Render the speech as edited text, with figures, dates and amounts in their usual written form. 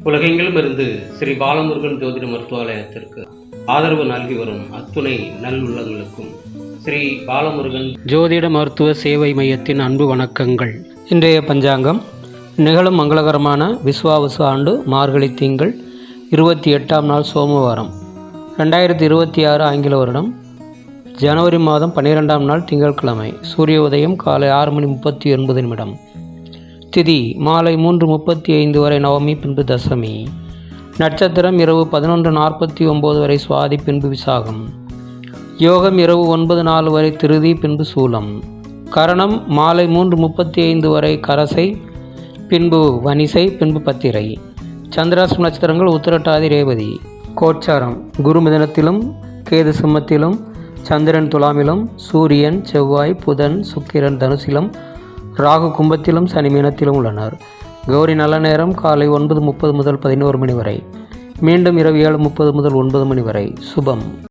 உலகெங்கிலும் இருந்து ஸ்ரீ பாலமுருகன் ஜோதிட மருத்துவாலயத்திற்கு ஆதரவு நல்கி வரும் அத்துணை நல்லுள்ளங்களுக்கும் ஸ்ரீ பாலமுருகன் ஜோதிட மருத்துவ சேவை மையத்தின் அன்பு வணக்கங்கள். இன்றைய பஞ்சாங்கம் நிகழும் மங்களகரமான விஸ்வாவசு ஆண்டு மார்கழி திங்கள் 28ஆம் நாள் சோமவாரம் 2026 ஆங்கில வருடம் ஜனவரி மாதம் 12ஆம் நாள் திங்கட்கிழமை. சூரிய உதயம் காலை 6:39 திதி மாலை 3:35 வரை நவமி, பின்பு தசமி. நட்சத்திரம் இரவு 11:49 வரை சுவாதி, பின்பு விசாகம். யோகம் இரவு 9:04 வரை திருதி, பின்பு சூலம். கரணம் மாலை 3:35 வரை கரசை, பின்பு வனிசை, பின்பு பத்திரை. சந்திராஷ்டம நட்சத்திரங்கள் உத்திரட்டாதி, ரேவதி. கோச்சாரம் குரு மிதனத்திலும் கேது சிம்மத்திலும் சந்திரன் துலாமிலும் சூரியன் செவ்வாய் புதன் சுக்கிரன் தனுசிலும் ராகு கும்பத்திலும் சனி மீனத்திலும் உள்ளனர். கௌரி நல்ல நேரம் காலை 9:30 முதல் 11 மணி வரை, மீண்டும் இரவு 7:30 முதல் 9 மணி வரை. சுபம்.